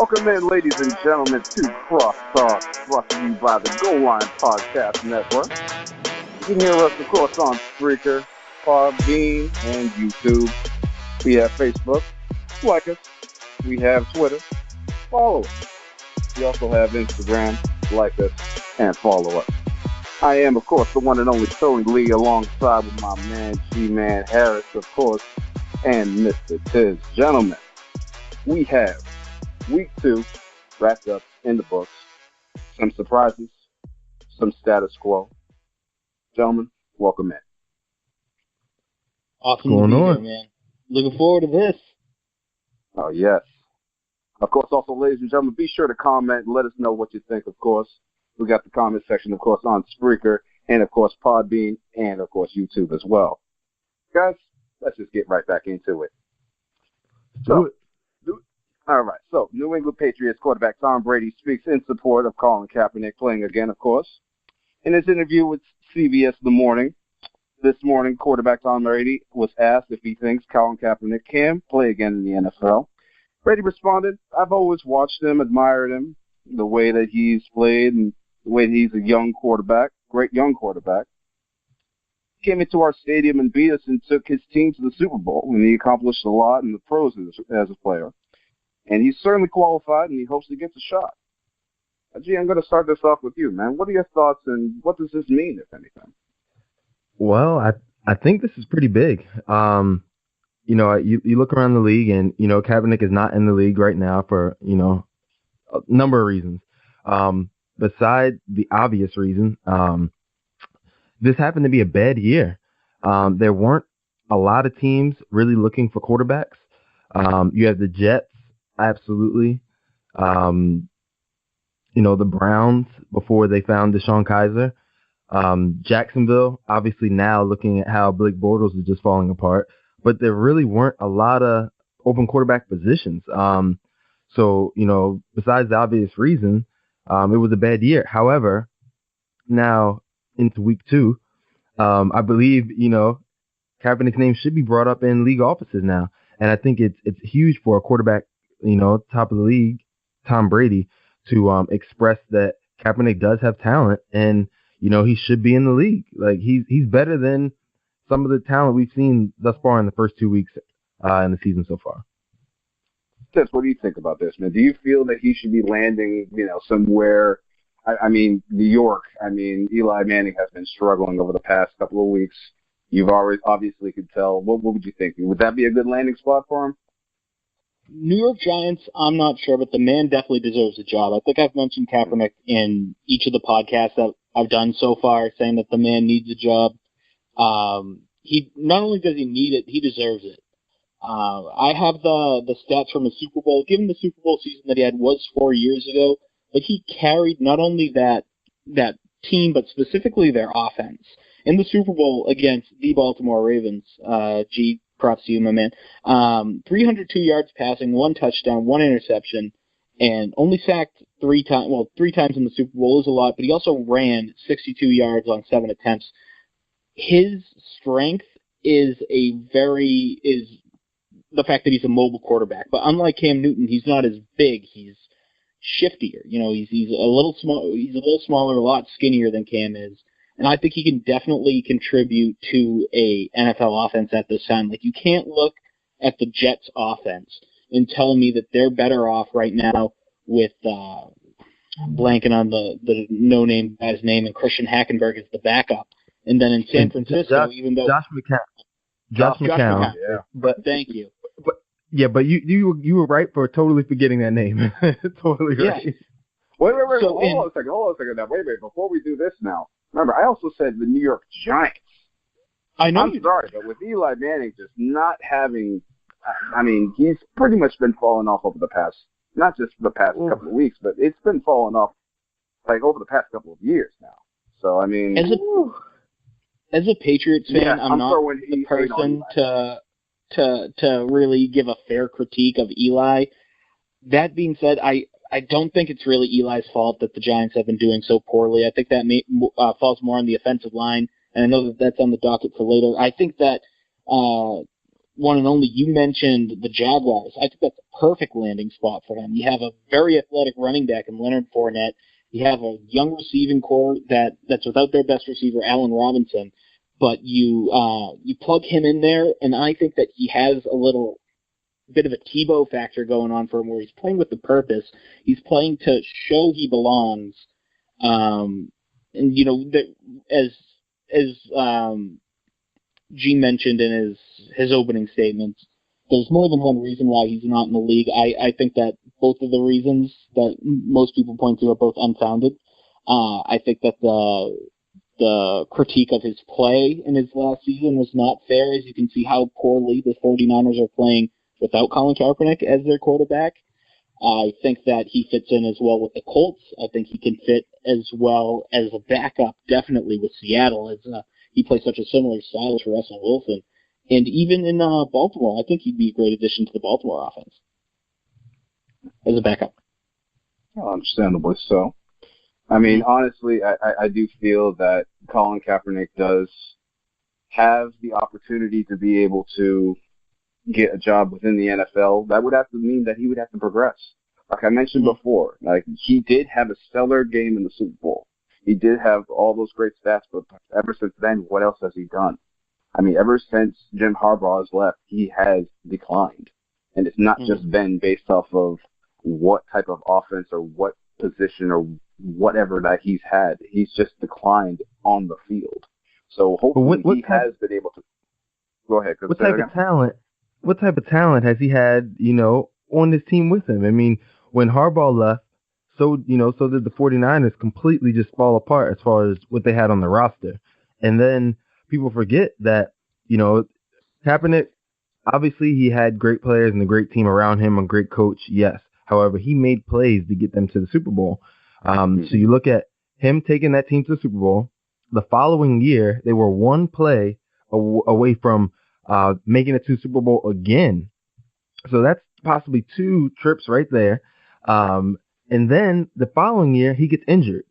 Welcome in, ladies and gentlemen, to CrossTalk, brought to you by the Goal Line Podcast Network. You can hear us, of course, on Spreaker, Podbean, and YouTube. We have Facebook. Like us. We have Twitter. Follow us. We also have Instagram. Like us and follow us. I am, of course, the one and only Tony Lee, alongside with my man G-Man Harris, of course, and Mr. Tiz. Gentlemen, we have Week 2 wrapped up in the books. Some surprises, some status quo. Gentlemen, welcome in. Awesome to be here, man. Looking forward to this. Oh, yes. Of course, also, ladies and gentlemen, be sure to comment and let us know what you think, of course. We got the comment section, of course, on Spreaker and, of course, Podbean and, of course, YouTube as well. Guys, let's just get right back into it. Do it. All right, so New England Patriots quarterback Tom Brady speaks in support of Colin Kapernick playing again, of course. In his interview with CBS this morning, quarterback Tom Brady was asked if he thinks Colin Kaepernick can play again in the NFL. Brady responded, "I've always watched him, admired him, the way that he's played and the way that he's a young quarterback, great young quarterback. He came into our stadium and beat us and took his team to the Super Bowl, and he accomplished a lot in the pros as a player. And he's certainly qualified, and he hopes he gets a shot." G, I'm going to start this off with you, man. What are your thoughts, and what does this mean, if anything? Well, I think this is pretty big. You look around the league, and, Kaepernick is not in the league right now for, a number of reasons. Beside the obvious reason, this happened to be a bad year. There weren't a lot of teams really looking for quarterbacks. You have the Jets. Absolutely. The Browns before they found Deshaun Kaiser. Jacksonville, obviously now looking at how Blake Bortles is just falling apart. But there really weren't a lot of open quarterback positions. So, besides the obvious reason, it was a bad year. However, now into week 2, I believe, Kaepernick's name should be brought up in league offices now. And I think it's huge for a quarterback, top of the league, Tom Brady, to express that Kaepernick does have talent and, he should be in the league. Like, he's better than some of the talent we've seen thus far in the first 2 weeks in the season so far. Tiz, what do you think about this, man? Do you feel that he should be landing, somewhere? I mean, New York. I mean, Eli Manning has been struggling over the past couple of weeks. You've already obviously could tell. What would you think? Would that be a good landing spot for him? New York Giants, I'm not sure, but the man definitely deserves a job. I think I've mentioned Kaepernick in each of the podcasts that I've done so far, saying that the man needs a job. He not only does he need it, he deserves it. I have the stats from the Super Bowl. Given the Super Bowl season that he had was 4 years ago, but he carried not only that team, but specifically their offense. In the Super Bowl against the Baltimore Ravens, props to you, my man, 302 yards passing, 1 touchdown, 1 interception, and only sacked 3 times. Well, 3 times in the Super Bowl is a lot, but he also ran 62 yards on 7 attempts. His strength is the fact that he's a mobile quarterback. But unlike Cam Newton, he's not as big. He's shiftier. He's a little small. He's a little smaller, a lot skinnier than Cam is. And I think he can definitely contribute to a NFL offense at this time. Like, you can't look at the Jets offense and tell me that they're better off right now with blanking on the no-name guy's name, and Christian Hackenberg is the backup. And then in San Francisco, even though Josh McCown. Yeah. But thank you. But you were right for totally forgetting that name. Totally right. Yeah. Wait. So hold on a second. Now, wait. Before we do this now, remember, I also said the New York Giants. I know. I'm sorry, but with Eli Manning just not having, he's pretty much been falling off over the past, not just the past couple of weeks, but it's been falling off like over the past couple of years now. So, as a Patriots fan, I'm not the person to really give a fair critique of Eli. That being said, I don't think it's really Eli's fault that the Giants have been doing so poorly. I think that falls more on the offensive line, and I know that that's on the docket for later. I think that one and only, you mentioned the Jaguars. I think that's a perfect landing spot for him. You have a very athletic running back in Leonard Fournette. You have a young receiving core that's without their best receiver, Allen Robinson. But you plug him in there, and I think that he has a little bit of a Tebow factor going on for him, where he's playing with the purpose. He's playing to show he belongs. And as Gene mentioned in his opening statements, there's more than one reason why he's not in the league. I think that both of the reasons that most people point to are both unfounded. I think that the critique of his play in his last season was not fair, as you can see how poorly the 49ers are playing without Colin Kaepernick as their quarterback. I think that he fits in as well with the Colts. I think he can fit as well as a backup, definitely with Seattle, as he plays such a similar style to Russell Wilson. And even in Baltimore, I think he'd be a great addition to the Baltimore offense as a backup. Understandably so. I mean, honestly, I do feel that Colin Kaepernick does have the opportunity to be able to get a job within the NFL. That would have to mean that he would have to progress. Like I mentioned before, like he did have a stellar game in the Super Bowl. He did have all those great stats, but ever since then, what else has he done? I mean, ever since Jim Harbaugh has left, he has declined. And it's not just been based off of what type of offense or what position or whatever that he's had. He's just declined on the field. So hopefully he has been able to go ahead. What type of talent has he had, on this team with him? I mean, when Harbaugh left, so did the 49ers completely just fall apart as far as what they had on the roster. And then people forget that, Kaepernick, obviously he had great players and a great team around him, a great coach, yes. However, he made plays to get them to the Super Bowl. So you look at him taking that team to the Super Bowl. The following year, they were one play away from making it to the Super Bowl again. So that's possibly 2 trips right there. And then the following year, he gets injured.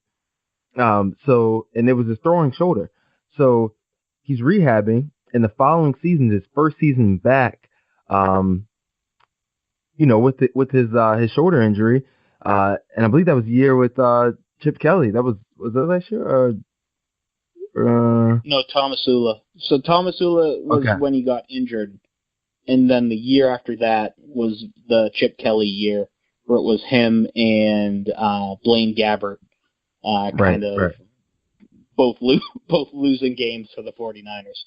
And it was his throwing shoulder. So he's rehabbing, and the following season, his first season back, with his shoulder injury, and I believe that was the year with Chip Kelly. Was that last year? No, Tomasula. So Tomasula was when he got injured, and then the year after that was the Chip Kelly year, where it was him and Blaine Gabbert, both losing games for the 49ers.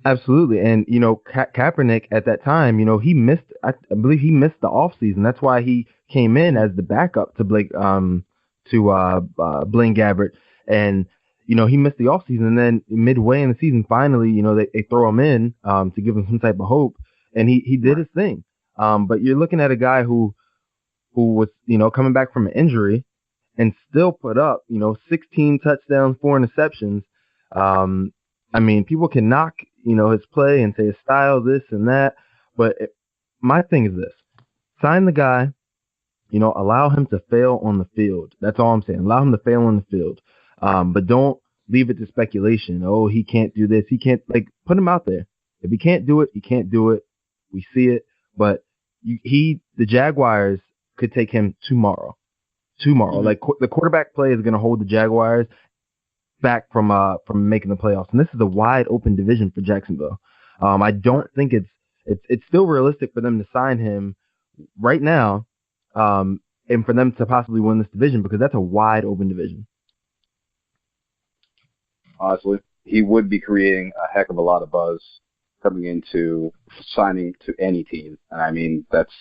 Absolutely. And, Kaepernick at that time, he missed, I believe he missed the offseason. That's why he came in as the backup to Blaine Gabbert. And, he missed the offseason. And then midway in the season, finally, they throw him in to give him some type of hope. And he did his thing. But you're looking at a guy who was, coming back from an injury and still put up, 16 touchdowns, 4 interceptions. I mean, people can knock, his play and say his style, this and that. But my thing is this. Sign the guy, allow him to fail on the field. That's all I'm saying. Allow him to fail on the field. But don't leave it to speculation. Oh, he can't do this. He can't, put him out there. If he can't do it, he can't do it. We see it. But the Jaguars could take him tomorrow. The quarterback play is going to hold the Jaguars back from making the playoffs, and this is a wide open division for Jacksonville. I don't think it's still realistic for them to sign him right now, and for them to possibly win this division, because that's a wide open division. Honestly, he would be creating a heck of a lot of buzz coming into signing to any team, and I mean that's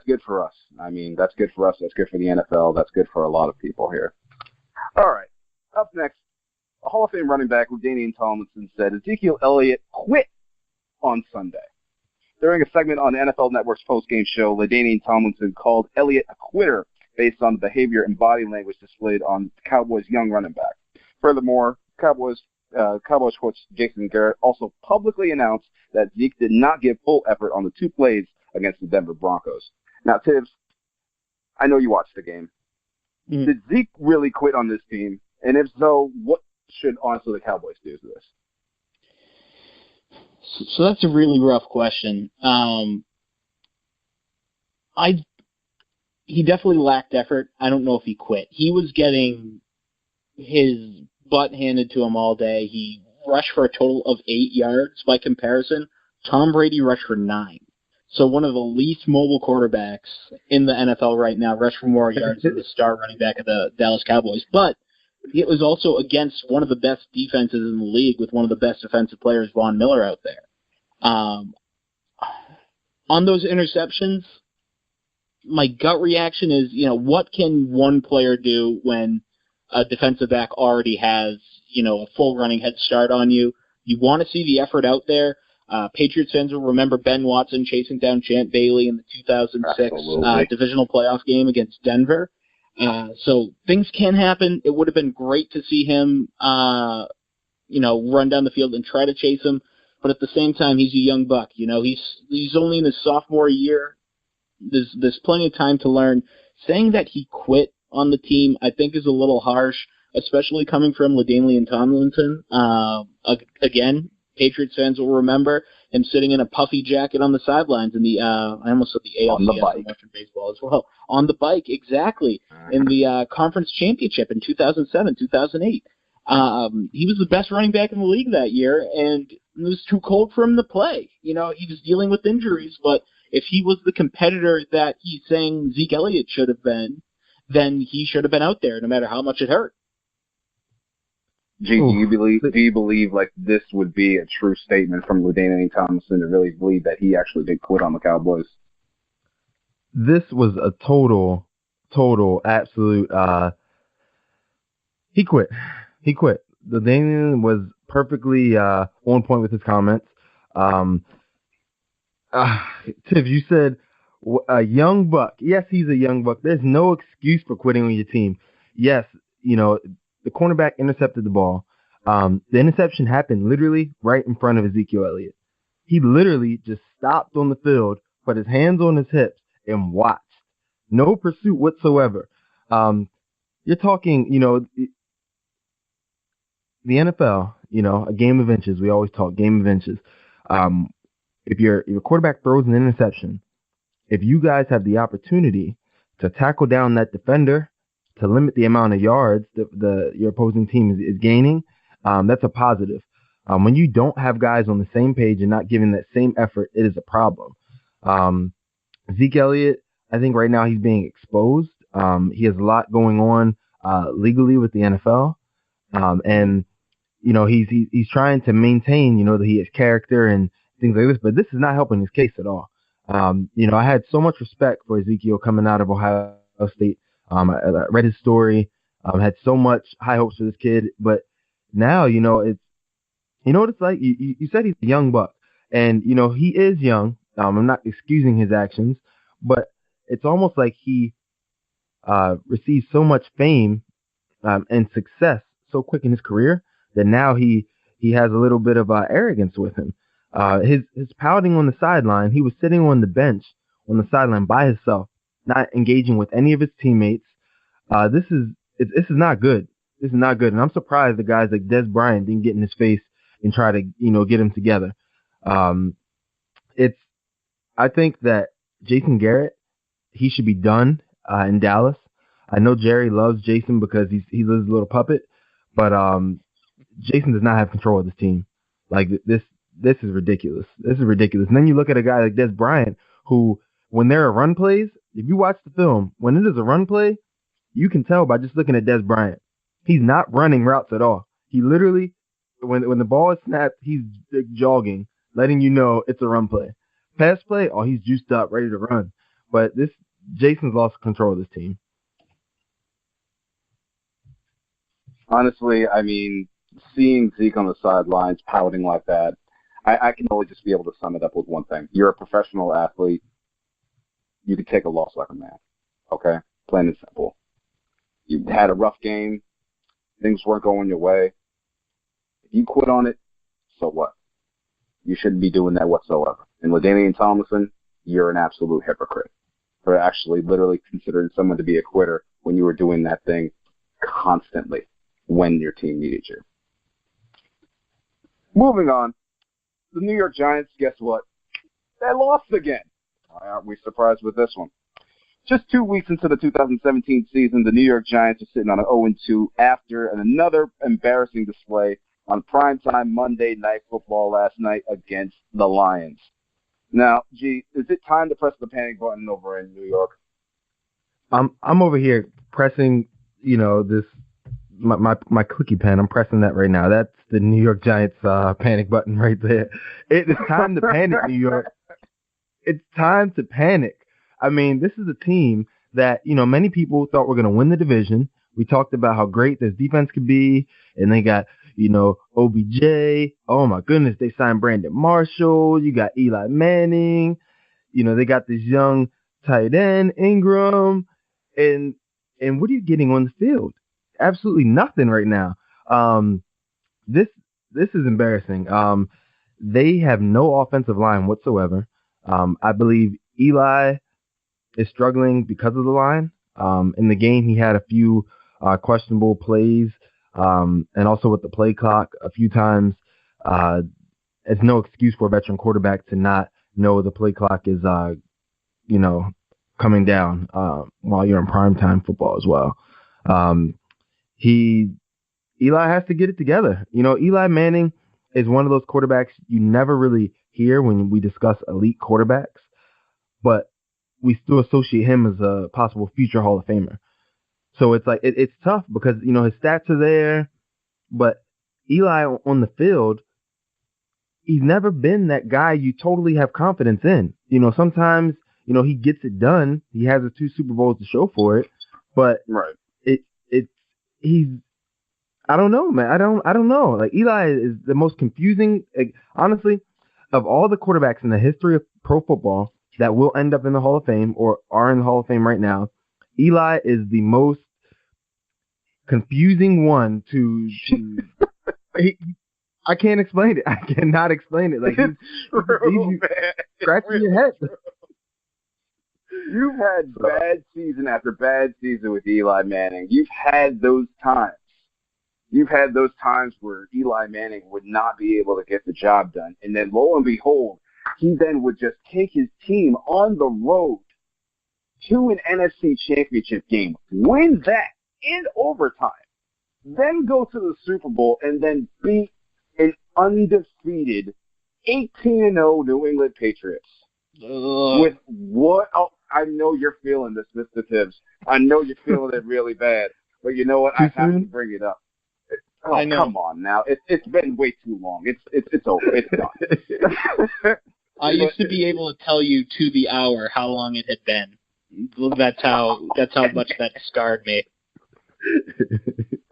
good for us. I mean that's good for us. That's good for the NFL. That's good for a lot of people here. All right. Up next, a Hall of Fame running back, LaDainian Tomlinson, said Ezekiel Elliott quit on Sunday. During a segment on the NFL Network's post-game show, LaDainian Tomlinson called Elliott a quitter based on the behavior and body language displayed on the Cowboys' young running back. Furthermore, Cowboys coach Jason Garrett also publicly announced that Zeke did not give full effort on the 2 plays against the Denver Broncos. Now, Tibbs, I know you watched the game. Did Zeke really quit on this team? And if so, what should honestly the Cowboys do to this? So that's a really rough question. He definitely lacked effort. I don't know if he quit. He was getting his butt handed to him all day. He rushed for a total of 8 yards. By comparison, Tom Brady rushed for 9. So one of the least mobile quarterbacks in the NFL right now rushed for more yards than the star running back of the Dallas Cowboys. But it was also against one of the best defenses in the league with one of the best defensive players, Von Miller, out there. On those interceptions, my gut reaction is, what can one player do when a defensive back already has, a full running head start on you? You want to see the effort out there. Patriots fans will remember Ben Watson chasing down Champ Bailey in the 2006 divisional playoff game against Denver. So things can happen. It would have been great to see him, run down the field and try to chase him. But at the same time, he's a young buck. He's only in his sophomore year. There's plenty of time to learn. Saying that he quit on the team, I think, is a little harsh, especially coming from LaDainian Tomlinson. Again, Patriots fans will remember him sitting in a puffy jacket on the sidelines in the I almost said the ALCS, on the bike. Western Baseball as well. On the bike, exactly. In the conference championship in 2007, 2008. He was the best running back in the league that year, and it was too cold for him to play. He was dealing with injuries, but if he was the competitor that he's saying Zeke Elliott should have been, then he should have been out there no matter how much it hurt. G, do you believe like this would be a true statement from LaDainian Tomlinson to really believe that he actually did quit on the Cowboys? This was a total, absolute, he quit. LaDainian was perfectly on point with his comments. Tiff, you said a young buck. Yes, he's a young buck. There's no excuse for quitting on your team. Yes, the cornerback intercepted the ball. The interception happened literally right in front of Ezekiel Elliott. He literally just stopped on the field, put his hands on his hips, and watched. No pursuit whatsoever. You're talking, the NFL, a game of inches. We always talk game of inches. If your quarterback throws an interception, if you guys have the opportunity to tackle down that defender to limit the amount of yards that your opposing team is gaining, that's a positive. When you don't have guys on the same page and not giving that same effort, it is a problem. Zeke Elliott, I think right now he's being exposed. He has a lot going on legally with the NFL, and he's trying to maintain that he has character and things like this, but this is not helping his case at all. I had so much respect for Ezekiel coming out of Ohio State. I read his story, had so much high hopes for this kid, but now, it's, what it's like? You said he's a young buck, and, he is young. I'm not excusing his actions, but it's almost like he received so much fame and success so quick in his career that now he has a little bit of arrogance with him. His pouting on the sideline, he was sitting on the bench on the sideline by himself, not engaging with any of his teammates. This is not good. This is not good. And I'm surprised the guys like Des Bryant didn't get in his face and try to, get him together. I think that Jason Garrett, he should be done in Dallas. I know Jerry loves Jason because he's his little puppet, but Jason does not have control of this team. Like this is ridiculous. This is ridiculous. And then you look at a guy like Des Bryant, who, when there are run plays, if you watch the film, when it is a run play, you can tell by just looking at Des Bryant. He's not running routes at all. He literally, when the ball is snapped, he's jogging, letting you know it's a run play. Pass play, he's juiced up, ready to run. But Jason's lost control of this team. Honestly, I mean, seeing Zeke on the sidelines pouting like that, I can only just be able to sum it up with one thing. You're a professional athlete. You can take a loss like a man. Okay? Plain and simple. You had a rough game. Things weren't going your way. If you quit on it, so what? You shouldn't be doing that whatsoever. And LaDainian Tomlinson, you're an absolute hypocrite for actually literally considering someone to be a quitter when you were doing that thing constantly when your team needed you. Moving on. the New York Giants, guess what? They lost again. Why aren't we surprised with this one? Just 2 weeks into the 2017 season, the New York Giants are sitting on an 0-2 after another embarrassing display on primetime Monday Night Football last night against the Lions. Now, G, is it time to press the panic button over in New York? I'm over here pressing, this my clicky pen. I'm pressing that right now. That's the New York Giants panic button right there. It is time to panic, New York. It's time to panic. I mean, this is a team that, many people thought were going to win the division. We talked about how great this defense could be, and they got, OBJ. Oh, my goodness, they signed Brandon Marshall. You got Eli Manning. They got this young tight end, Ingram. And what are you getting on the field? Absolutely nothing right now. This is embarrassing. They have no offensive line whatsoever. I believe Eli is struggling because of the line. In the game, he had a few questionable plays, and also with the play clock a few times. It's no excuse for a veteran quarterback to not know the play clock is, coming down while you're in primetime football as well. Eli has to get it together. Eli Manning is one of those quarterbacks you never really hear when we discuss elite quarterbacks, but we still associate him as a possible future Hall of Famer. So it's like it's tough because his stats are there, but Eli on the field, he's never been that guy you totally have confidence in. Sometimes he gets it done. He has the 2 Super Bowls to show for it, but right. He's I don't know, man. I don't know. Like Eli is the most confusing. Honestly, of all the quarterbacks in the history of pro football that will end up in the Hall of Fame or are in the Hall of Fame right now, Eli is the most confusing one to I can't explain it. I cannot explain it. Like he's scratching your head. You've had bad season after bad season with Eli Manning. You've had those times. You've had those times where Eli Manning would not be able to get the job done. And then lo and behold, he then would just take his team on the road to an NFC championship game, win that in overtime, then go to the Super Bowl and then beat an undefeated 18-0 New England Patriots. With what? Oh, I know you're feeling this, Mr. Tibbs. I know you're feeling it really bad. But you know what? I have to bring it up. Oh, I know. Come on now. It's been way too long. It's over. It's done. I used to be able to tell you to the hour how long it had been. That's how much that scarred me.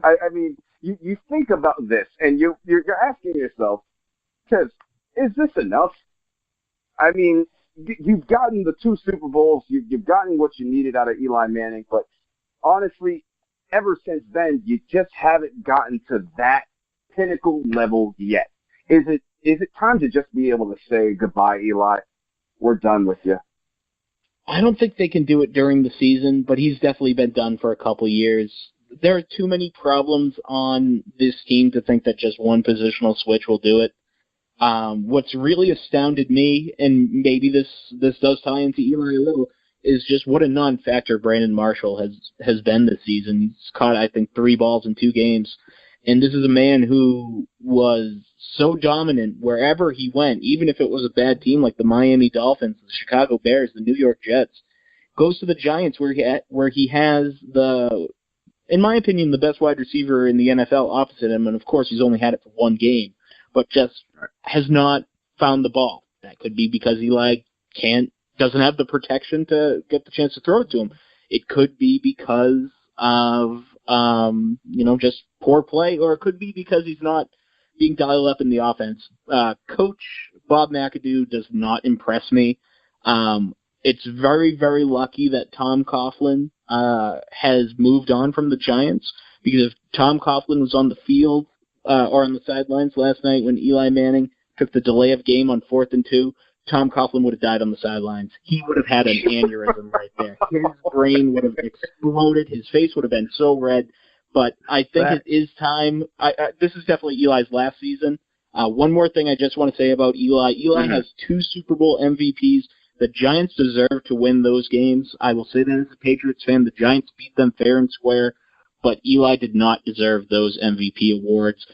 I mean, you think about this, and you're asking yourself, Tibbs, is this enough? I mean, you've gotten the 2 Super Bowls. You've gotten what you needed out of Eli Manning. But honestly, ever since then, you just haven't gotten to that pinnacle level yet. Is it time to just be able to say goodbye, Eli? We're done with you. I don't think they can do it during the season, but he's definitely been done for a couple years. There are too many problems on this team to think that just one positional switch will do it. What's really astounded me, and maybe this does tie into Eli a little, is just what a non-factor Brandon Marshall has been this season. He's caught, I think, 3 balls in 2 games. And this is a man who was so dominant wherever he went, even if it was a bad team like the Miami Dolphins, the Chicago Bears, the New York Jets, goes to the Giants where he has the, in my opinion, the best wide receiver in the NFL opposite him. And, of course, he's only had it for 1 game, but just has not found the ball. That could be because Eli doesn't have the protection to get the chance to throw it to him. It could be because of, just poor play, or it could be because he's not being dialed up in the offense. Coach Bob McAdoo does not impress me. It's very, very lucky that Tom Coughlin has moved on from the Giants, because if Tom Coughlin was on the field or on the sidelines last night when Eli Manning took the delay of game on 4th and 2, Tom Coughlin would have died on the sidelines. He would have had an aneurysm right there. His brain would have exploded. His face would have been so red. But I think it is time. This is definitely Eli's last season. One more thing I just want to say about Eli. Eli has 2 Super Bowl MVPs. The Giants deserve to win those games. I will say that as a Patriots fan. The Giants beat them fair and square, but Eli did not deserve those MVP awards.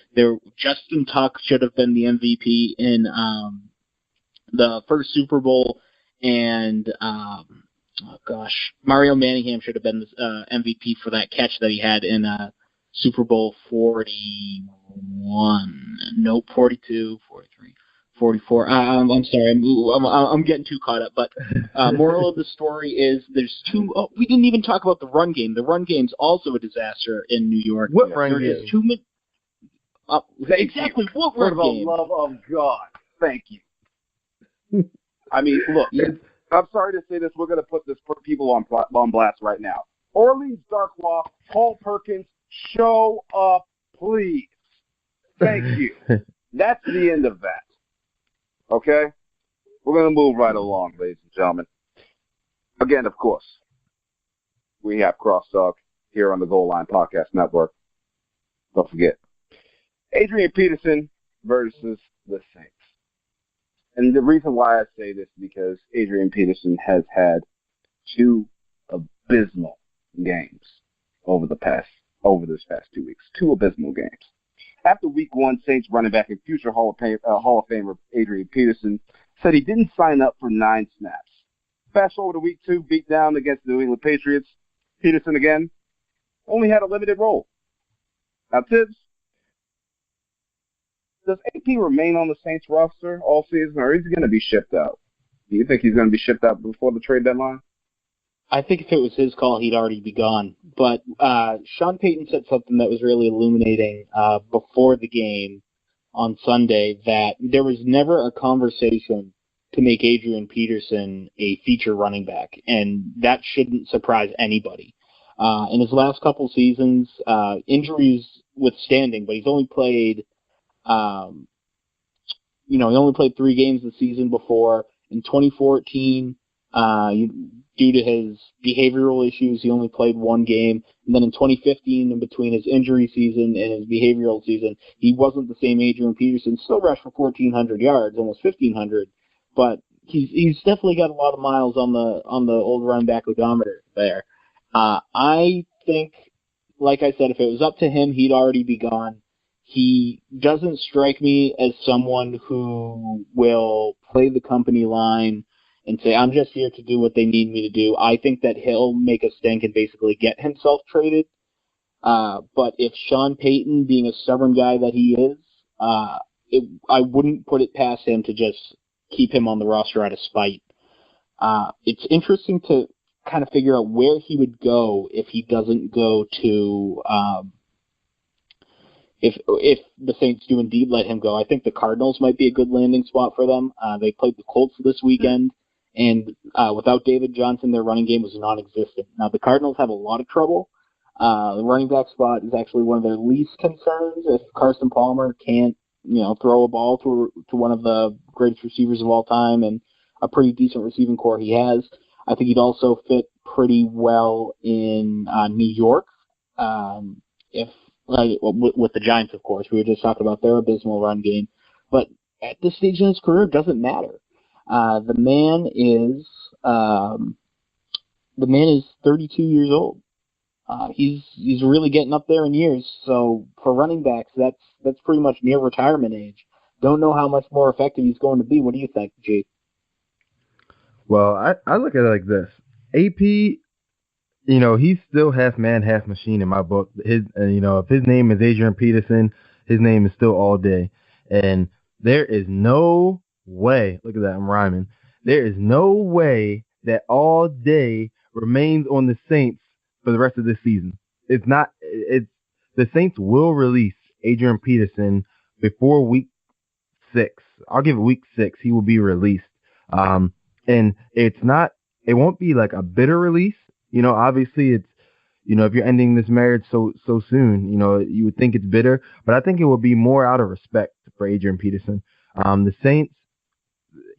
Justin Tuck should have been the MVP in the first Super Bowl, and Mario Manningham should have been the MVP for that catch that he had in Super Bowl 41. Nope, 42, 43. 44. I'm sorry, I'm getting too caught up. But moral of the story is there's 2. Oh, we didn't even talk about the run game. The run game's also a disaster in New York. What run game? Is 2 minutes. Exactly. You. What run game? For the love of God, thank you. I mean, look. I'm sorry to say this. We're going to put people on blast right now. Orleans Darkwa, Paul Perkins, show up, please. Thank you. That's the end of that. Okay? We're going to move right along, ladies and gentlemen. Again, of course, we have CrossTalk here on the Goal Line Podcast Network. Don't forget. Adrian Peterson versus the Saints. And the reason why I say this is because Adrian Peterson has had 2 abysmal games over this past 2 weeks. 2 abysmal games. After week 1, Saints running back and future Hall of Famer Adrian Peterson said he didn't sign up for 9 snaps. Fast forward to week 2, beat down against the New England Patriots. Peterson again only had a limited role. Now, Tibbs, does AP remain on the Saints roster all season, or is he going to be shipped out? Do you think he's going to be shipped out before the trade deadline? I think if it was his call, he'd already be gone. But Sean Payton said something that was really illuminating before the game on Sunday, that there was never a conversation to make Adrian Peterson a feature running back, and that shouldn't surprise anybody. In his last couple seasons, injuries withstanding, but he's only played, he only played 3 games the season before. In 2014, due to his behavioral issues, he only played 1 game. And then in 2015, in between his injury season and his behavioral season, he wasn't the same Adrian Peterson. Still rushed for 1,400 yards, almost 1,500, but he's definitely got a lot of miles on the old run back odometer there. I think, like I said, if it was up to him, he'd already be gone. He doesn't strike me as someone who will play the company line and say, I'm just here to do what they need me to do. I think that he'll make a stink and basically get himself traded. But if Sean Payton, being a stubborn guy that he is, I wouldn't put it past him to just keep him on the roster out of spite. It's interesting to kind of figure out where he would go if he doesn't go to if the Saints do indeed let him go. I think the Cardinals might be a good landing spot for them. They played the Colts this weekend, and without David Johnson, their running game was non-existent. Now, the Cardinals have a lot of trouble. The running back spot is actually one of their least concerns. If Carson Palmer can't, throw a ball to one of the greatest receivers of all time and a pretty decent receiving core he has, I think he'd also fit pretty well in New York. With the Giants, of course. We were just talking about their abysmal run game. But at this stage in his career, it doesn't matter. The man is 32 years old. He's really getting up there in years. So for running backs, that's pretty much near retirement age. Don't know how much more effective he's going to be. What do you think, G? Well, I look at it like this. AP, he's still half man, half machine in my book. If his name is Adrian Peterson, his name is still all day. And there is no way, look at that, I'm rhyming. There is no way that all day remains on the Saints for the rest of this season. The Saints will release Adrian Peterson before week 6. I'll give it week 6. He will be released. And it won't be like a bitter release. Obviously it's, if you're ending this marriage so soon, you would think it's bitter, but I think it will be more out of respect for Adrian Peterson. The Saints,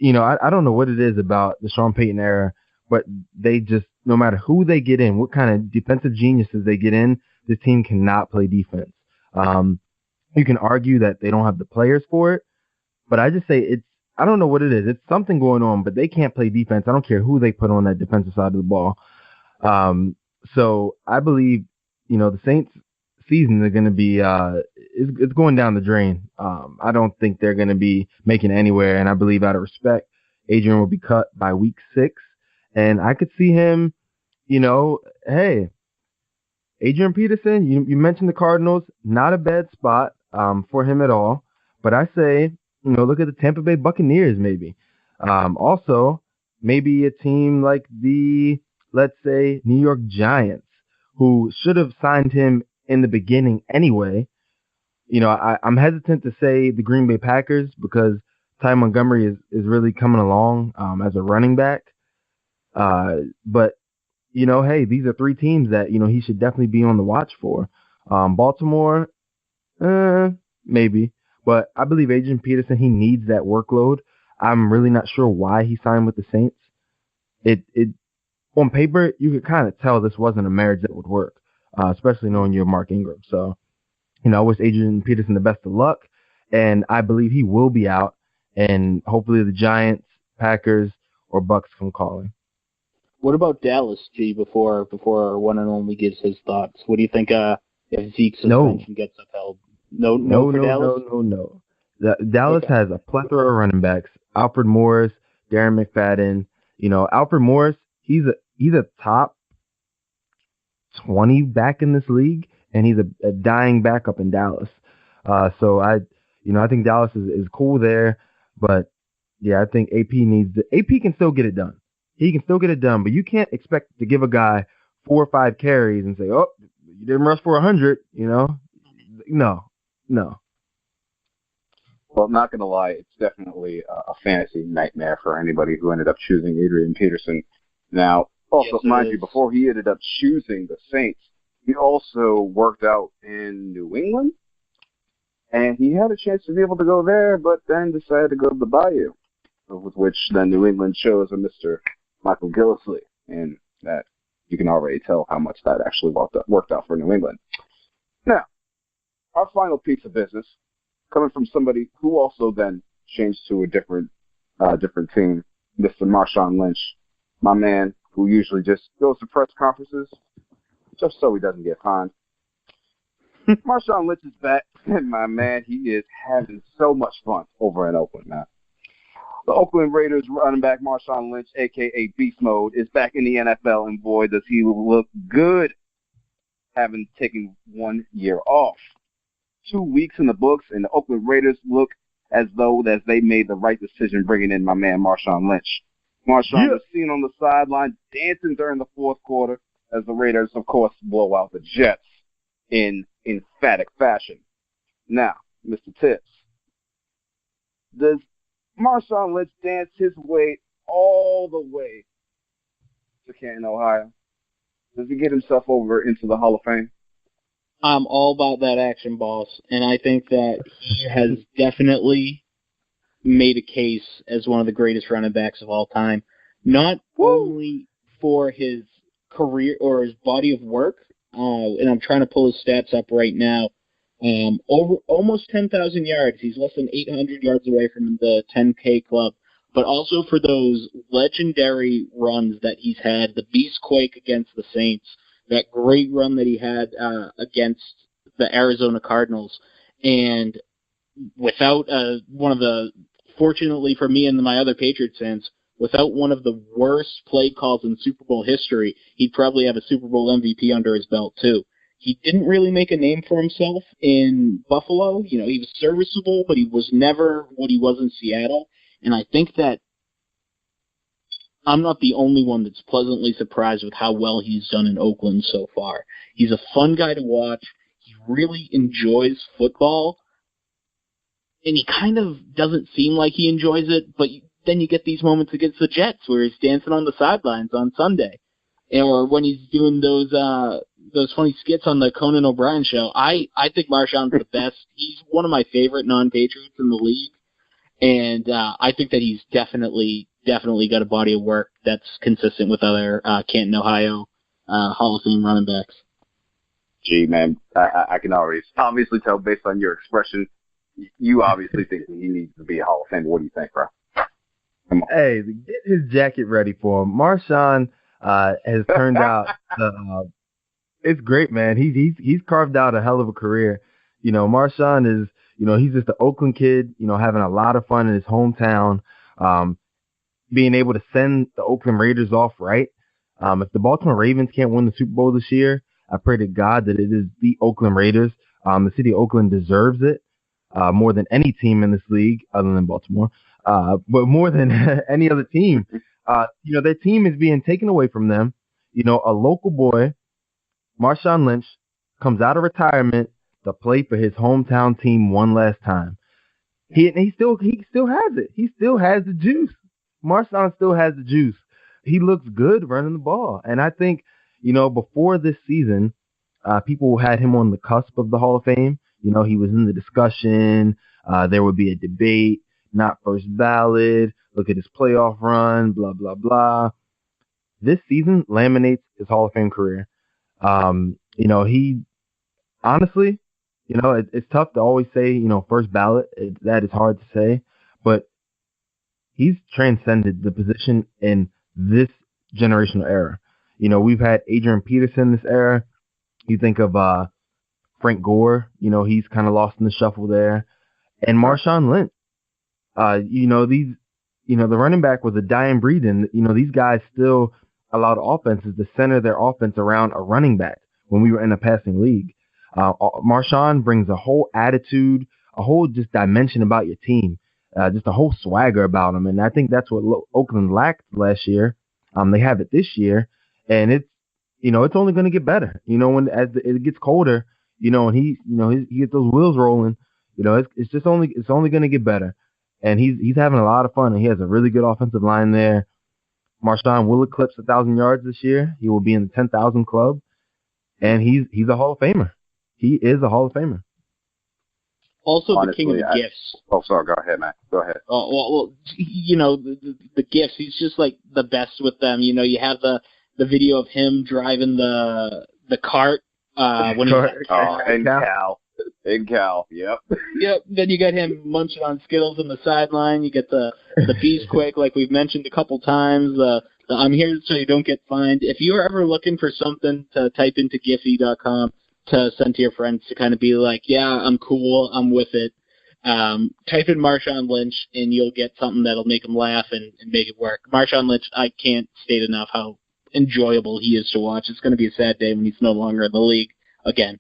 I don't know what it is about the Sean Payton era, but they just, no matter who they get in, what kind of defensive geniuses they get in, this team cannot play defense. You can argue that they don't have the players for it, but I just say I don't know what it is. It's something going on, but they can't play defense. I don't care who they put on that defensive side of the ball. So I believe, the Saints season are going to be, it's going down the drain. I don't think they're going to be making anywhere. And I believe out of respect, Adrian will be cut by week 6. And I could see him, hey, Adrian Peterson, you mentioned the Cardinals, not a bad spot, for him at all. But I say, look at the Tampa Bay Buccaneers maybe. Also, maybe a team like the, let's say, New York Giants, who should have signed him in the beginning anyway. I'm hesitant to say the Green Bay Packers because Ty Montgomery is really coming along as a running back. But, hey, these are 3 teams that, he should definitely be on the watch for. Baltimore, maybe. But I believe Adrian Peterson, he needs that workload. I'm really not sure why he signed with the Saints. It on paper, you could kind of tell this wasn't a marriage that would work, especially knowing you're Mark Ingram. So, I wish Adrian Peterson the best of luck, and I believe he will be out, and hopefully the Giants, Packers, or Bucks come calling. What about Dallas, G, before our one and only gives his thoughts? What do you think if Zeke's suspension gets upheld? No, Dallas? No. Dallas has a plethora of running backs. Alfred Morris, Darren McFadden. Alfred Morris, he's a top 20 back in this league, and he's a dying backup in Dallas. So I think Dallas is cool there, but yeah, I think AP can still get it done. He can still get it done, but you can't expect to give a guy 4 or 5 carries and say, oh, you didn't rush for 100, No. Well, I'm not going to lie, it's definitely a fantasy nightmare for anybody who ended up choosing Adrian Peterson. Now, also, yes, mind you, before he ended up choosing the Saints, he also worked out in New England, and he had a chance to be able to go there, but then decided to go to the Bayou, with which then New England chose a Mr. Michael Gillisley, and that you can already tell how much that actually worked out for New England. Now, our final piece of business, coming from somebody who also then changed to a different team, Mr. Marshawn Lynch, my man who usually just goes to press conferences just so he doesn't get fined. Marshawn Lynch is back, and my man, he is having so much fun over in Oakland now. The Oakland Raiders running back Marshawn Lynch, a.k.a. Beast Mode, is back in the NFL, and boy, does he look good having taken 1 year off. 2 weeks in the books, and the Oakland Raiders look as though that they made the right decision bringing in my man Marshawn Lynch. Marshawn was seen on the sideline dancing during the 4th quarter as the Raiders, of course, blow out the Jets in emphatic fashion. Now, Mr. Tips, does Marshawn Lynch dance his way all the way to Canton, Ohio? Does he get himself over into the Hall of Fame? I'm all about that action, boss, and I think that he has definitely made a case as one of the greatest running backs of all time, not only for his career or his body of work, and I'm trying to pull his stats up right now, over almost 10,000 yards. He's less than 800 yards away from the 10K club, but also for those legendary runs that he's had, the Beast Quake against the Saints, that great run that he had against the Arizona Cardinals, and without one of the, fortunately for me and my other Patriots fans, without one of the worst play calls in Super Bowl history, he'd probably have a Super Bowl MVP under his belt too. He didn't really make a name for himself in Buffalo. He was serviceable, but he was never what he was in Seattle. And I think that I'm not the only one that's pleasantly surprised with how well he's done in Oakland so far. He's a fun guy to watch. He really enjoys football. And he kind of doesn't seem like he enjoys it, but then you get these moments against the Jets where he's dancing on the sidelines on Sunday. Or when he's doing those funny skits on the Conan O'Brien show. I think Marshawn's the best. He's one of my favorite non-Patriots in the league. And I think that he's definitely got a body of work that's consistent with other Canton, Ohio Hall of Fame running backs. Gee, man, I can already obviously tell based on your expression, You obviously think he needs to be a Hall of Famer. What do you think, bro? Come on. Hey, get his jacket ready for him. Marshawn has turned out it's great, man. He's carved out a hell of a career. Marshawn is, he's just an Oakland kid, having a lot of fun in his hometown, being able to send the Oakland Raiders off right. If the Baltimore Ravens can't win the Super Bowl this year, I pray to God that it is the Oakland Raiders. The city of Oakland deserves it more than any team in this league other than Baltimore, but more than any other team. Their team is being taken away from them. A local boy, Marshawn Lynch, comes out of retirement to play for his hometown team one last time. He still has it. He still has the juice. Marshawn still has the juice. He looks good running the ball. And I think, before this season, people had him on the cusp of the Hall of Fame. He was in the discussion. There would be a debate, not first ballot. Look at his playoff run, blah, blah, blah. This season laminates his Hall of Fame career. He honestly, it's tough to always say, first ballot. That is hard to say, but he's transcended the position in this generational era. We've had Adrian Peterson this era. You think of Frank Gore, he's kind of lost in the shuffle there. And Marshawn Lynch, the running back was a dying breed. And, these guys still allowed offenses to center their offense around a running back when we were in a passing league. Marshawn brings a whole attitude, a whole just dimension about your team, just a whole swagger about him. And I think that's what Oakland lacked last year. They have it this year, and it's only going to get better. As it gets colder, and he gets those wheels rolling, it's only going to get better. And he's having a lot of fun, and he has a really good offensive line there. Marshawn will eclipse 1,000 yards this year. He will be in the 10,000 club, and he's a Hall of Famer. He is a Hall of Famer. Also, honestly, the king of the gifts. Oh, sorry. Go ahead, man. Go ahead. Well, the gifts. He's just like the best with them. You have the video of him driving the cart when he's in Cal. Yep. Yep. Then you got him munching on Skittles on the sideline. You get the Beast Quick, like we've mentioned a couple times. The I'm here so you don't get fined. If you're ever looking for something to type into Giphy.com to send to your friends to kind of be like, yeah, I'm cool, I'm with it, type in Marshawn Lynch and you'll get something that'll make them laugh and make it work. Marshawn Lynch, I can't state enough how enjoyable he is to watch. It's going to be a sad day when he's no longer in the league again.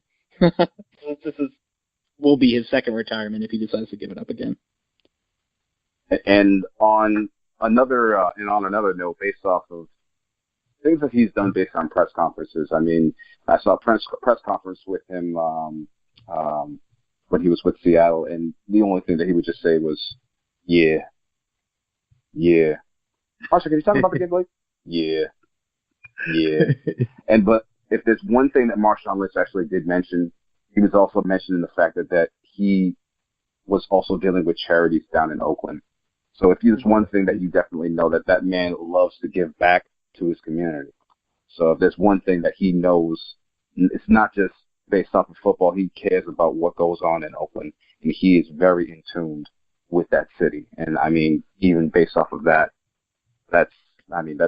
Will be his second retirement if he decides to give it up again. And on another note, based off of things that he's done based on press conferences, I mean, I saw a press conference with him when he was with Seattle, and the only thing that he would just say was, yeah. Marsha, can you talk about the game, Blake? Yeah. But if there's one thing that Marshawn Lynch actually did mention, he was also mentioning the fact that he was also dealing with charities down in Oakland. So if there's one thing that you definitely know, that man loves to give back to his community. So if there's one thing that he knows, it's not just based off of football. He cares about what goes on in Oakland, and he is very in tune with that city. And I mean, even based off of that, that's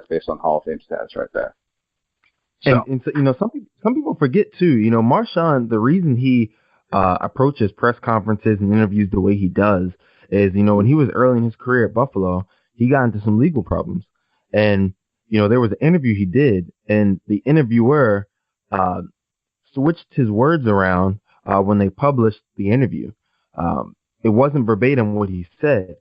based on Hall of Fame status right there. So. And some people forget too. Marshawn, the reason he approaches press conferences and interviews the way he does is, when he was early in his career at Buffalo, he got into some legal problems, and there was an interview he did, and the interviewer switched his words around when they published the interview. It wasn't verbatim what he said.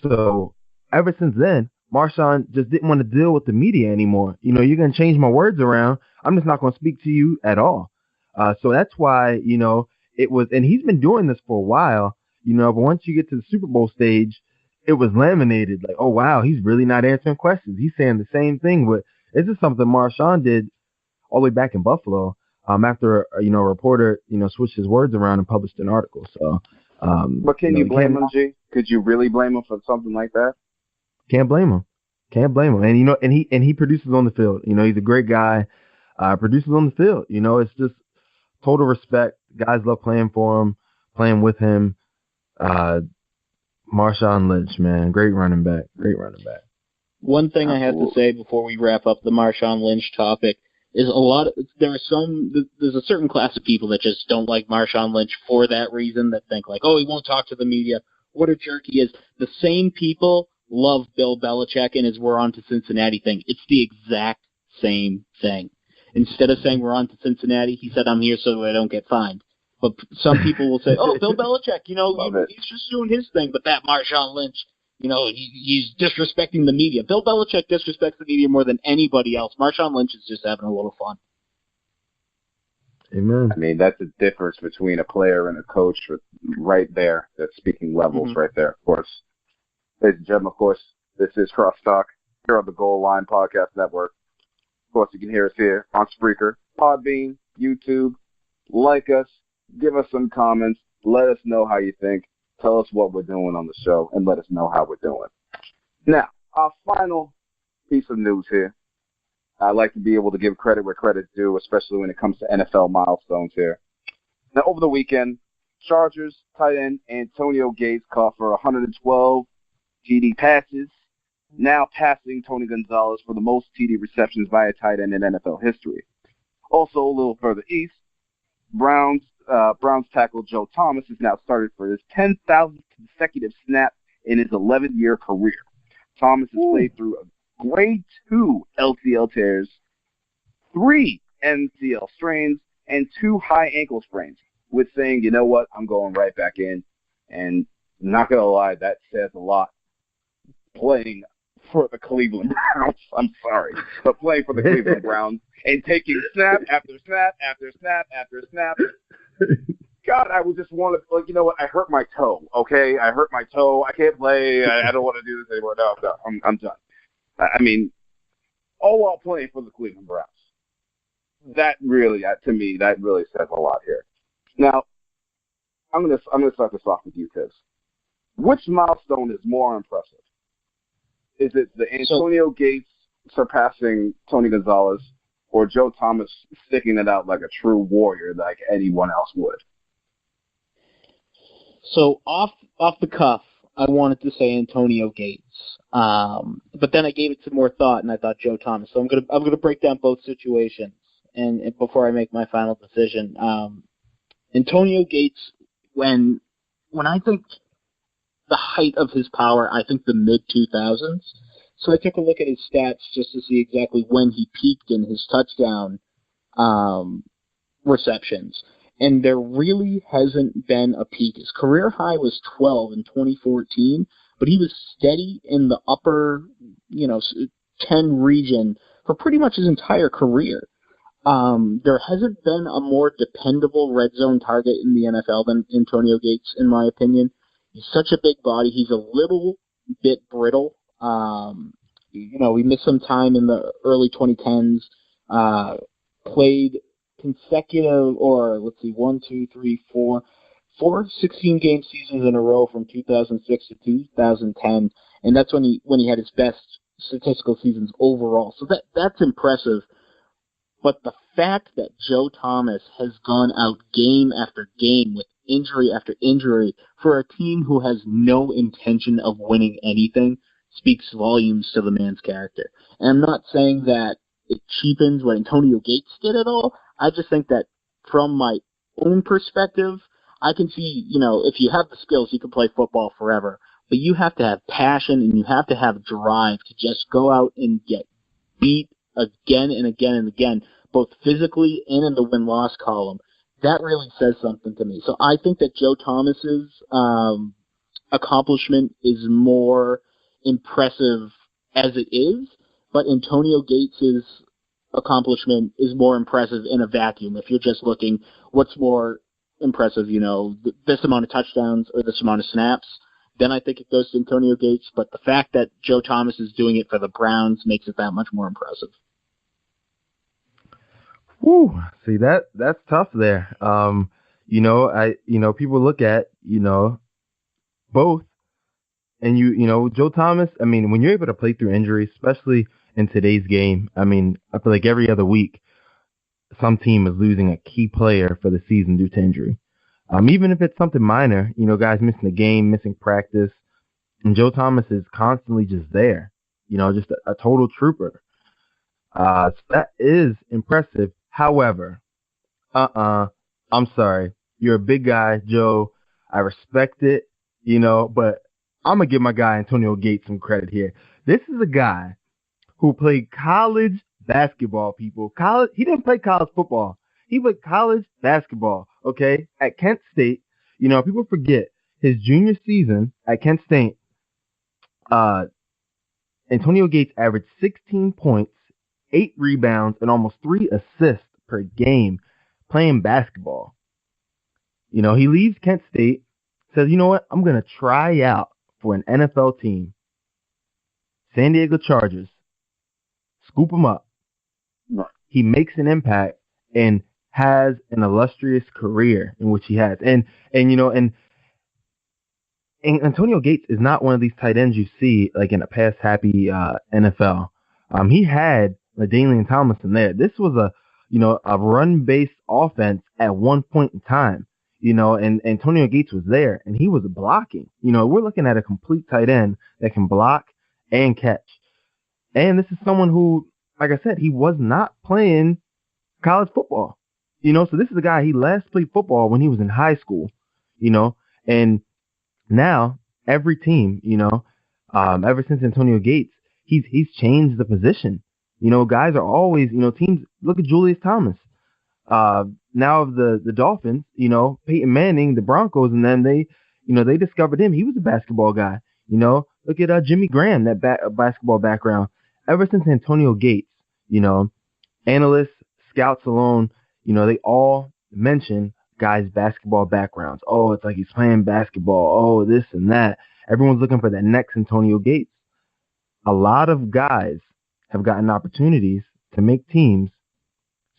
So ever since then, Marshawn just didn't want to deal with the media anymore. You're going to change my words around. I'm just not going to speak to you at all. So that's why, it was, and he's been doing this for a while, but once you get to the Super Bowl stage, it was laminated. Like, oh, wow, he's really not answering questions. He's saying the same thing. But this is something Marshawn did all the way back in Buffalo after, a reporter, switched his words around and published an article. So, but can you blame him, G? Could you really blame him for something like that? Can't blame him. And he produces on the field. He's a great guy. Produces on the field. It's just total respect. Guys love playing for him, playing with him. Marshawn Lynch, man, great running back. One thing I have to say before we wrap up the Marshawn Lynch topic is there's a certain class of people that just don't like Marshawn Lynch for that reason, that think like, oh, he won't talk to the media. What a jerk he is. The same people love Bill Belichick and his "we're on to Cincinnati" thing. It's the exact same thing. Instead of saying we're on to Cincinnati, he said I'm here so I don't get fined. But some people will say, oh, Bill Belichick, he's just doing his thing, but that Marshawn Lynch, he's disrespecting the media. Bill Belichick disrespects the media more than anybody else. Marshawn Lynch is just having a little fun. Amen. I mean, that's the difference between a player and a coach right there. That's speaking levels right there, of course. Ladies and gentlemen, of course, this is CrossTalk here on the Goal Line Podcast Network. Of course, you can hear us here on Spreaker, Podbean, YouTube. Like us, give us some comments, let us know how you think, tell us what we're doing on the show, and let us know how we're doing. Now, our final piece of news here. I like to be able to give credit where credit's due, especially when it comes to NFL milestones here. Now, over the weekend, Chargers tight end Antonio Gates caught for 112 TD passes, now passing Tony Gonzalez for the most TD receptions by a tight end in NFL history. Also, a little further east, Browns tackle Joe Thomas has now started for his 10,000th consecutive snap in his 11-year career. Thomas has played through a grade 2 LCL tears, 3 MCL strains, and 2 high ankle sprains, with saying, you know what, I'm going right back in. And not going to lie, that says a lot. Playing for the Cleveland Browns, I'm sorry, but playing for the Cleveland Browns and taking snap after snap after snap after snap. God, I would just want to, you know what, I hurt my toe, okay? I hurt my toe. I can't play. I don't want to do this anymore. No, I'm done. I mean, all while playing for the Cleveland Browns. That really, to me, that really says a lot here. Now, I'm gonna start this off with you, Tibbs. Which milestone is more impressive? Is it the Antonio Gates surpassing Tony Gonzalez, or Joe Thomas sticking it out like a true warrior like anyone else would? So off the cuff, I wanted to say Antonio Gates, but then I gave it some more thought, and I thought Joe Thomas. So I'm gonna break down both situations, and before I make my final decision, Antonio Gates, when I think the height of his power, I think the mid-2000s. So I took a look at his stats just to see exactly when he peaked in his touchdown receptions. And there really hasn't been a peak. His career high was 12 in 2014, but he was steady in the upper, 10 region for pretty much his entire career. There hasn't been a more dependable red zone target in the NFL than Antonio Gates, in my opinion. He's such a big body. He's a little bit brittle. We missed some time in the early 2010s. Played consecutive, or let's see, 4 16-game seasons in a row from 2006 to 2010, and that's when he had his best statistical seasons overall. So that's impressive. But the fact that Joe Thomas has gone out game after game with injury after injury for a team who has no intention of winning anything speaks volumes to the man's character. And I'm not saying that it cheapens what Antonio Gates did at all. I just think that from my own perspective, I can see, if you have the skills, you can play football forever. But you have to have passion and you have to have drive to just go out and get beat again and again and again, both physically and in the win-loss column. That really says something to me. So I think that Joe Thomas's accomplishment is more impressive as it is, but Antonio Gates's accomplishment is more impressive in a vacuum. If you're just looking, what's more impressive, this amount of touchdowns or this amount of snaps, then I think it goes to Antonio Gates. But the fact that Joe Thomas is doing it for the Browns makes it that much more impressive. Woo, see that's tough there. People look at, both, and Joe Thomas, I mean, when you're able to play through injury, especially in today's game, I mean, I feel like every other week some team is losing a key player for the season due to injury. Even if it's something minor, guys missing a game, missing practice, and Joe Thomas is constantly just there, just a total trooper. So that is impressive. However, I'm sorry. You're a big guy, Joe. I respect it, but I'm going to give my guy Antonio Gates some credit here. This is a guy who played college basketball, people. He didn't play college football. He played college basketball, okay, at Kent State. People forget his junior season at Kent State, Antonio Gates averaged 16 points, 8 rebounds, and almost 3 assists per game playing basketball. He leaves Kent State, says, you know what, I'm going to try out for an NFL team. San Diego Chargers. Scoop him up. He makes an impact and has an illustrious career in which he has. And Antonio Gates is not one of these tight ends you see like in a pass-happy NFL. He had LaDainian Tomlinson there. This was a run-based offense at one point in time. And Antonio Gates was there, and he was blocking. We're looking at a complete tight end that can block and catch. And this is someone who, like I said, he was not playing college football. So this is a guy, he last played football when he was in high school, and now every team, ever since Antonio Gates, he's changed the position. Guys are always, teams, look at Julius Thomas. Now of the Dolphins, Peyton Manning, the Broncos, and then they discovered him. He was a basketball guy. Look at Jimmy Graham, that basketball background. Ever since Antonio Gates, analysts, scouts alone, they all mention guys' basketball backgrounds. Oh, it's like he's playing basketball. Oh, this and that. Everyone's looking for that next Antonio Gates. A lot of guys have gotten opportunities to make teams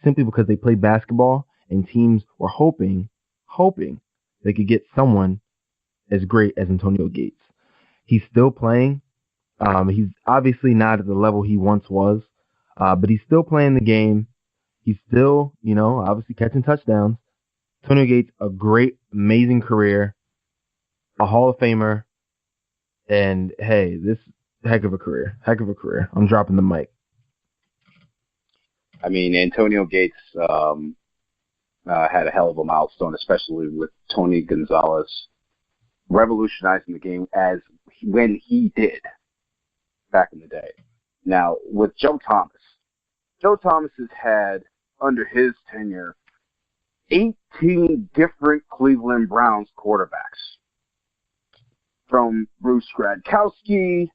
simply because they played basketball, and teams were hoping they could get someone as great as Antonio Gates. He's still playing. He's obviously not at the level he once was, but he's still playing the game. He's still, obviously catching touchdowns. Antonio Gates, a great, amazing career, a Hall of Famer, and hey, this heck of a career. I'm dropping the mic. I mean, Antonio Gates had a hell of a milestone, especially with Tony Gonzalez revolutionizing the game as when he did back in the day. Now, with Joe Thomas has had, under his tenure, 18 different Cleveland Browns quarterbacks. From Bruce Gradkowski,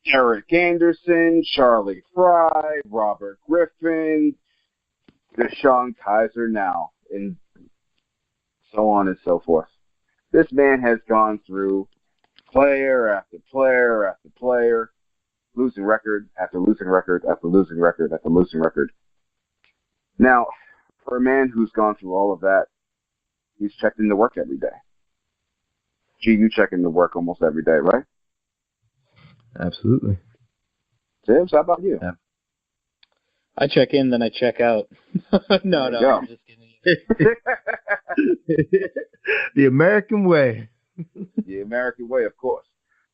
Eric Anderson, Charlie Fry, Robert Griffin, Deshaun Kaiser now, and so on and so forth. This man has gone through player after player after player, losing record after losing record after losing record after losing record. Now, for a man who's gone through all of that, he's checked into work every day. Gee, you check into work almost every day, right? Absolutely. Tibbs, how about you? Yeah. I check in, then I check out. No, I'm just kidding. The American way. The American way, of course.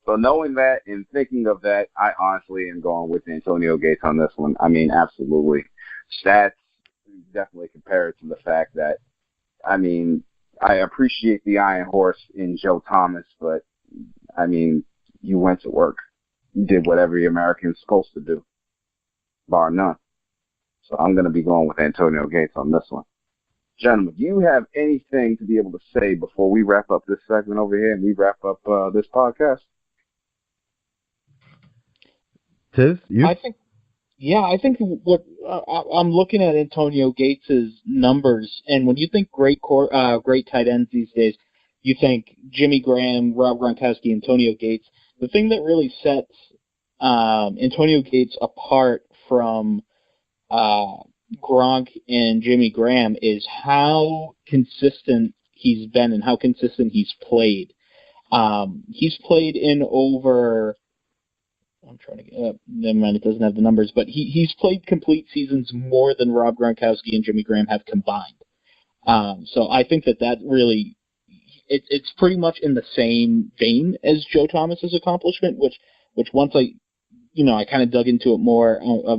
So knowing that and thinking of that, I honestly am going with Antonio Gates on this one. I mean, absolutely. Stats definitely compared to the fact that, I mean, I appreciate the Iron Horse in Joe Thomas, but, I mean, you went to work. You did what every American's supposed to do, bar none. So I'm going to be going with Antonio Gates on this one. Gentlemen, do you have anything to be able to say before we wrap up this segment over here and we wrap up this podcast? Tiz, you? I think what I'm looking at Antonio Gates' numbers, and when you think great tight ends these days, you think Jimmy Graham, Rob Gronkowski, Antonio Gates. The thing that really sets Antonio Gates apart from Gronk and Jimmy Graham is how consistent he's been and how consistent he's played. He's played in over. I'm trying to get. Never mind, it doesn't have the numbers, but he's played complete seasons more than Rob Gronkowski and Jimmy Graham have combined. So I think that really it's pretty much in the same vein as Joe Thomas's accomplishment, which once I kind of dug into it more,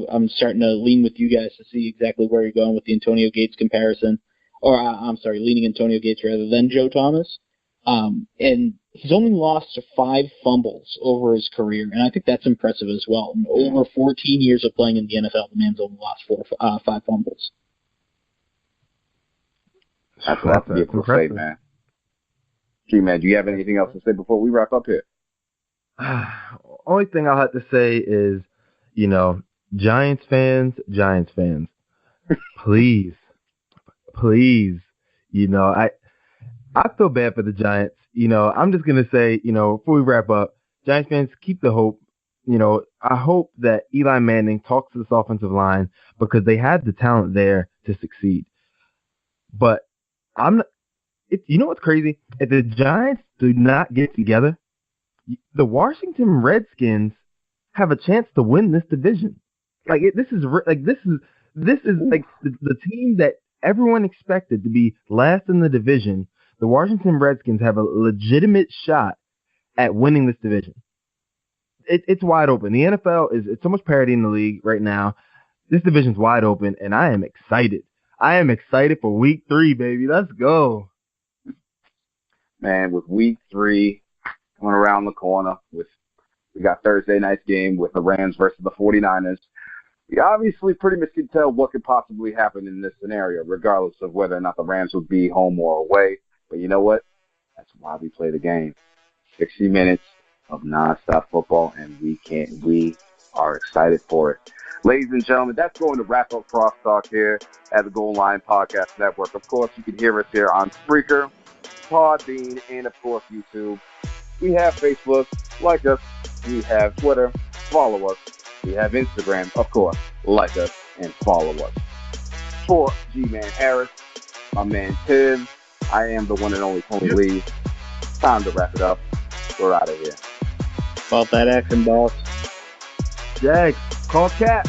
I'm starting to lean with you guys to see exactly where you're going with the Antonio Gates comparison, or I'm sorry, leaning Antonio Gates rather than Joe Thomas. And he's only lost 5 fumbles over his career, and I think that's impressive as well. In over 14 years of playing in the NFL, the man's only lost 5 fumbles. That's a lot to be able to say, man. G-Man, do you have anything else to say before we wrap up here? Only thing I'll have to say is, Giants fans, please, I feel bad for the Giants. I'm just going to say, before we wrap up, Giants fans, keep the hope. I hope that Eli Manning talks to this offensive line because they had the talent there to succeed. But what's crazy? If the Giants do not get together, the Washington Redskins have a chance to win this division. This is like the team that everyone expected to be last in the division. The Washington Redskins have a legitimate shot at winning this division. It's wide open. The NFL it's so much parity in the league right now. This division's wide open, and I am excited. I am excited for Week 3, baby. Let's go. Man, with Week 3 coming around the corner, we got Thursday night's game with the Rams versus the 49ers. We obviously pretty much can tell what could possibly happen in this scenario, regardless of whether or not the Rams would be home or away. But you know what? That's why we play the game. 60 minutes of nonstop football, and we are excited for it. Ladies and gentlemen, that's going to wrap up CrossTalk here at the Goal Line Podcast Network. Of course, you can hear us here on Spreaker, Podbean, and of course, YouTube. We have Facebook, like us. We have Twitter, follow us. We have Instagram, of course, like us and follow us. For G-Man Harris, my man Tim, I am the one and only Tony Lee. Time to wrap it up. We're out of here. About that action, boss. Jags, call Cap.